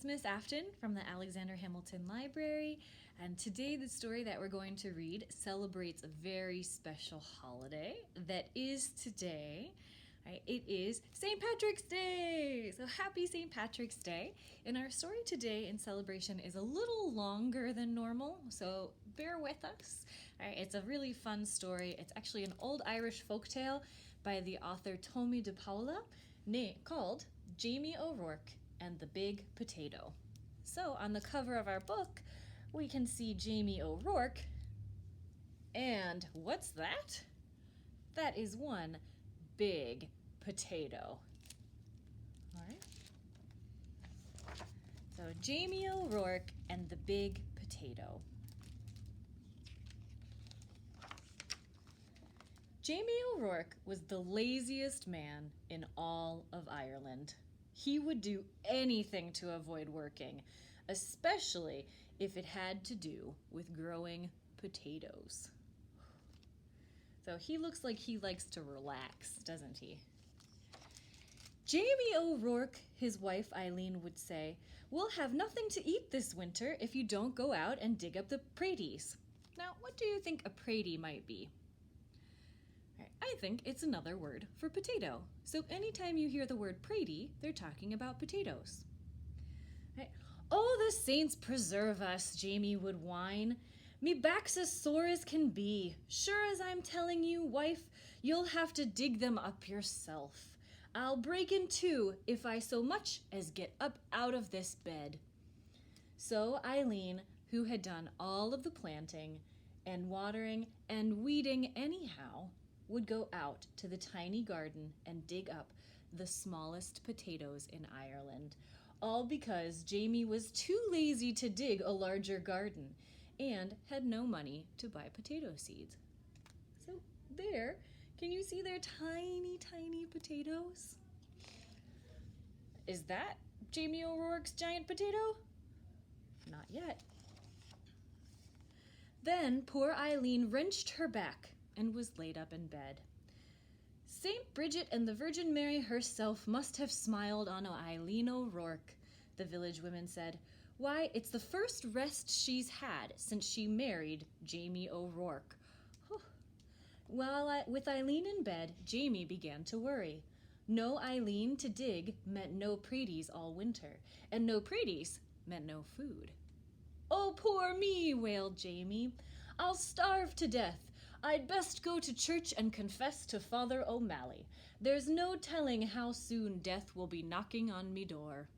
Miss Aftan from the Alexander Hamilton Library, and today the story that we're going to read celebrates a very special holiday that is today. Right, it is St. Patrick's Day! So happy St. Patrick's Day. And our story today in celebration is a little longer than normal, so bear with us. All right, it's a really fun story. It's actually an old Irish folktale by the author Tommy de Paula called Jamie O'Rourke and the Big Potato. So on the cover of our book, we can see Jamie O'Rourke, and what's that? That is one big potato. All right. So Jamie O'Rourke and the Big Potato. Jamie O'Rourke was the laziest man in all of Ireland. He would do anything to avoid working, especially if it had to do with growing potatoes. So he looks like he likes to relax, doesn't he? Jamie O'Rourke, his wife Eileen, would say, "We'll have nothing to eat this winter if you don't go out and dig up the praties." Now, what do you think a pratie might be? I think it's another word for potato. So anytime you hear the word pratie, they're talking about potatoes. Right. "Oh, the saints preserve us," Jamie would whine. "Me back's as sore as can be. Sure as I'm telling you, wife, you'll have to dig them up yourself. I'll break in two if I so much as get up out of this bed." So Eileen, who had done all of the planting and watering and weeding anyhow, would go out to the tiny garden and dig up the smallest potatoes in Ireland, all because Jamie was too lazy to dig a larger garden and had no money to buy potato seeds. So there, can you see their tiny, tiny potatoes? Is that Jamie O'Rourke's giant potato? Not yet. Then poor Eileen wrenched her back and was laid up in bed. St. Bridget and the Virgin Mary herself must have smiled on Eileen O'Rourke, the village women said. Why, it's the first rest she's had since she married Jamie O'Rourke. Well, with Eileen in bed, Jamie began to worry. No Eileen to dig meant no praties all winter, and no praties meant no food. "Oh, poor me," wailed Jamie. "I'll starve to death. I'd best go to church and confess to Father O'Malley. There's no telling how soon death will be knocking on me door."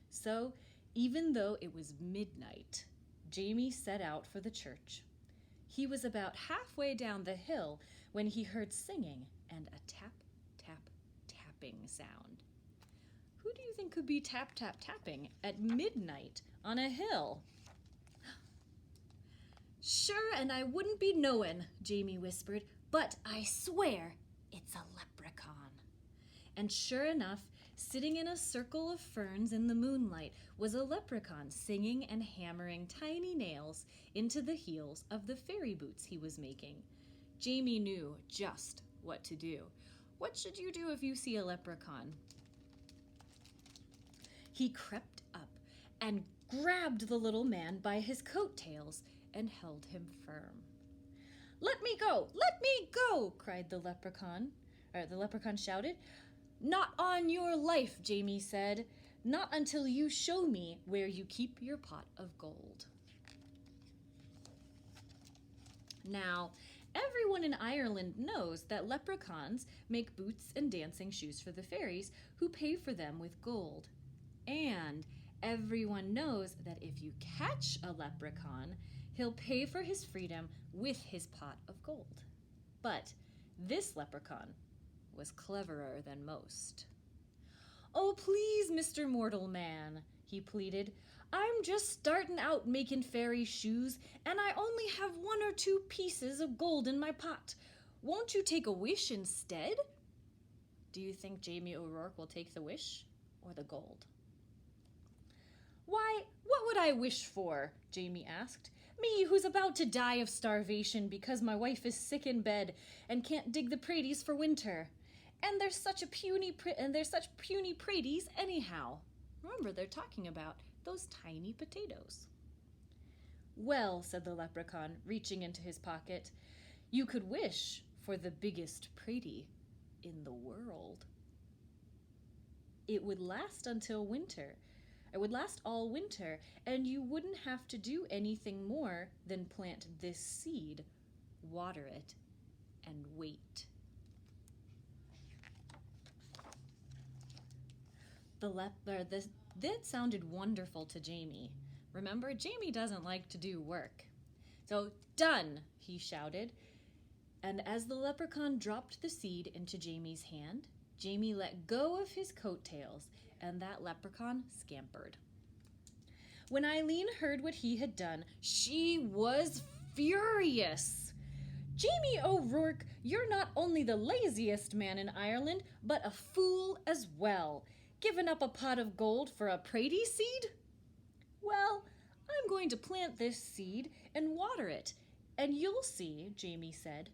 So, even though it was midnight, Jamie set out for the church. He was about halfway down the hill when he heard singing and a tap, tap, tapping sound. Who do you think could be tap, tap, tapping at midnight on a hill? "Sure, and I wouldn't be knowin'," Jamie whispered, "but I swear it's a leprechaun." And sure enough, sitting in a circle of ferns in the moonlight was a leprechaun singing and hammering tiny nails into the heels of the fairy boots he was making. Jamie knew just what to do. What should you do if you see a leprechaun? He crept up and grabbed the little man by his coattails and held him firm. "Let me go! Let me go!" cried the leprechaun. The leprechaun shouted. "Not on your life," Jamie said. "Not until you show me where you keep your pot of gold." Now, everyone in Ireland knows that leprechauns make boots and dancing shoes for the fairies, who pay for them with gold. And everyone knows that if you catch a leprechaun, he'll pay for his freedom with his pot of gold. But this leprechaun was cleverer than most. "Oh, please, Mr. Mortal Man," he pleaded. "I'm just startin' out makin' fairy shoes, and I only have 1 or 2 pieces of gold in my pot. Won't you take a wish instead?" Do you think Jamie O'Rourke will take the wish or the gold? "Why, what would I wish for?" Jamie asked. "Me, who's about to die of starvation because my wife is sick in bed and can't dig the praties for winter. And there's such puny praties anyhow. Remember, they're talking about those tiny potatoes. Well, said the leprechaun, reaching into his pocket, you could wish for the biggest pratie in the world. It would last until winter. It would last all winter, and you wouldn't have to do anything more than plant this seed, water it, and wait. That sounded wonderful to Jamie. Remember, Jamie doesn't like to do work. So, done, he shouted. And as the leprechaun dropped the seed into Jamie's hand, Jamie let go of his coattails, and that leprechaun scampered. When Eileen heard what he had done, she was furious. Jamie O'Rourke, you're not only the laziest man in Ireland, but a fool as well. Given up a pot of gold for a pratie seed? Well, I'm going to plant this seed and water it, and you'll see, Jamie said.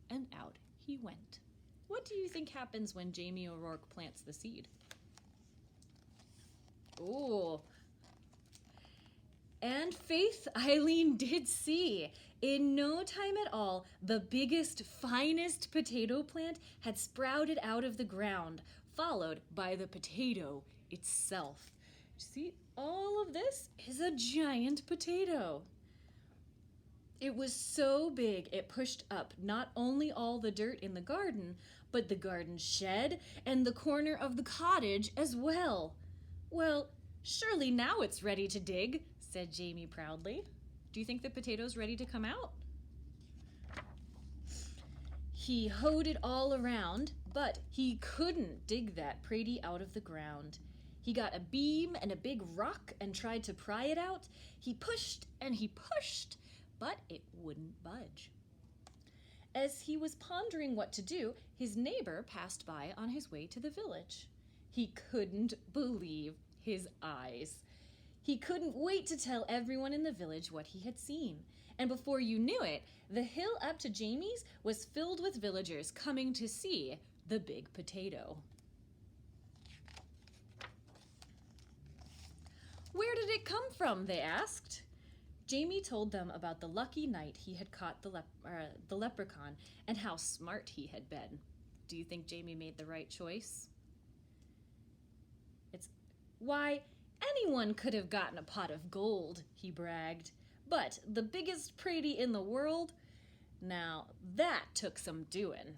And out he went. What do you think happens when Jamie O'Rourke plants the seed? Ooh. And faith Eileen did see. In no time at all, the biggest, finest potato plant had sprouted out of the ground, followed by the potato itself. See, all of this is a giant potato. It was so big it pushed up not only all the dirt in the garden, but the garden shed and the corner of the cottage as well. Well, surely now it's ready to dig, said Jamie proudly. Do you think the potato's ready to come out? He hoed it all around, but he couldn't dig that pratie out of the ground. He got a beam and a big rock and tried to pry it out. He pushed and he pushed, but it wouldn't budge. As he was pondering what to do, his neighbor passed by on his way to the village. He couldn't believe his eyes. He couldn't wait to tell everyone in the village what he had seen. And before you knew it, the hill up to Jamie's was filled with villagers coming to see the big potato. Where did it come from? They asked. Jamie told them about the lucky night he had caught the leprechaun and how smart he had been. Do you think Jamie made the right choice? Why, anyone could have gotten a pot of gold, he bragged. But the biggest pratie in the world? Now, that took some doing.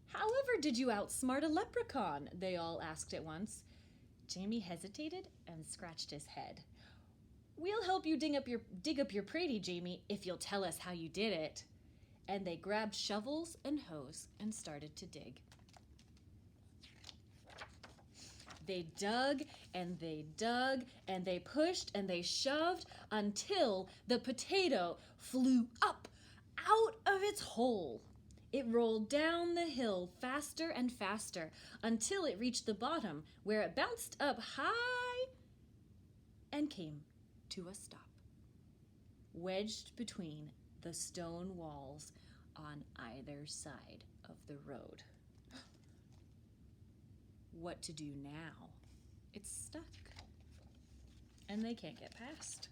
However did you outsmart a leprechaun? They all asked at once. Jamie hesitated and scratched his head. We'll help you dig up your pratie, Jamie, if you'll tell us how you did it. And they grabbed shovels and hoes and started to dig. They dug and they dug and they pushed and they shoved until the potato flew up out of its hole. It rolled down the hill faster and faster until it reached the bottom, where it bounced up high and came to a stop, wedged between the stone walls on either side of the road. What to do now? It's stuck, and they can't get past.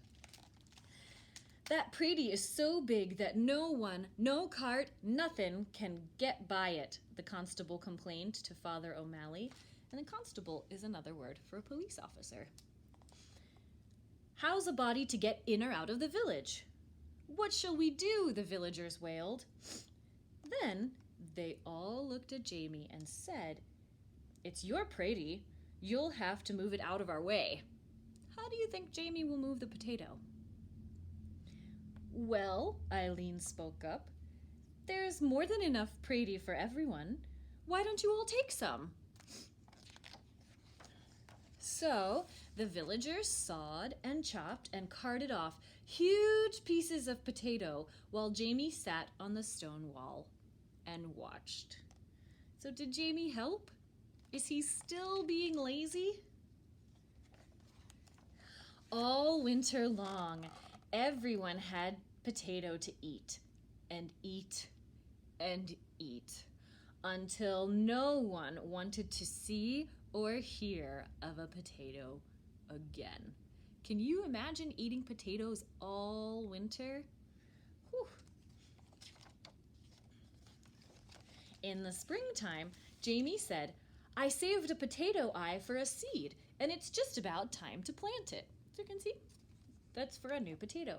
That pratie is so big that no one, no cart, nothing can get by it, the constable complained to Father O'Malley, and the constable is another word for a police officer. How's a body to get in or out of the village? What shall we do? The villagers wailed. Then they all looked at Jamie and said, It's your pratie. You'll have to move it out of our way. How do you think Jamie will move the potato? Well, Eileen spoke up, there's more than enough pratie for everyone. Why don't you all take some? So the villagers sawed and chopped and carted off huge pieces of potato while Jamie sat on the stone wall and watched. So did Jamie help? Is he still being lazy? All winter long, everyone had potato to eat and eat and eat until no one wanted to see or hear of a potato again. Can you imagine eating potatoes all winter? Whew. In the springtime, Jamie said, I saved a potato eye for a seed, and it's just about time to plant it. So you can see, that's for a new potato.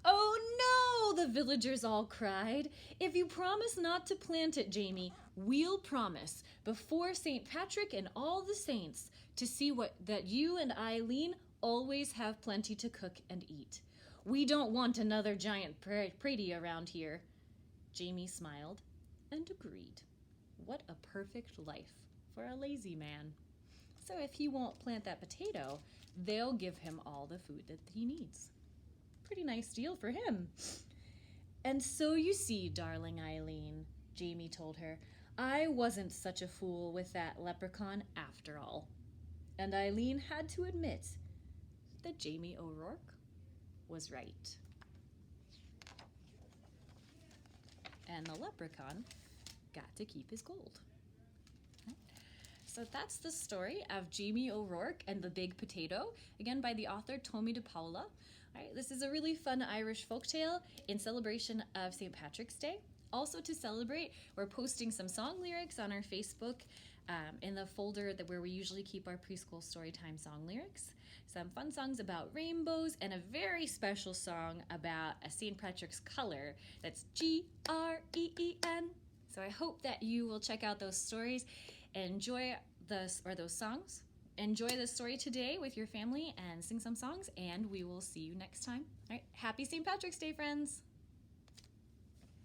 Oh no, the villagers all cried. If you promise not to plant it, Jamie, we'll promise before St. Patrick and all the saints to see that you and Eileen always have plenty to cook and eat. We don't want another giant Prady around here. Jamie smiled and agreed. What a perfect life for a lazy man. So if he won't plant that potato, they'll give him all the food that he needs. Pretty nice deal for him. And so you see, darling Eileen, Jamie told her, I wasn't such a fool with that leprechaun after all. And Eileen had to admit that Jamie O'Rourke was right. And the leprechaun got to keep his gold. So that's the story of Jamie O'Rourke and the Big Potato, again by the author Tomie de Paula. All right, this is a really fun Irish folktale in celebration of St. Patrick's Day. Also to celebrate, we're posting some song lyrics on our Facebook in the folder where we usually keep our preschool storytime song lyrics. Some fun songs about rainbows and a very special song about a St. Patrick's color that's G-R-E-E-N. So I hope that you will check out those stories, enjoy those songs. Enjoy the story today with your family and sing some songs, and we will see you next time. All right, happy St. Patrick's Day, friends!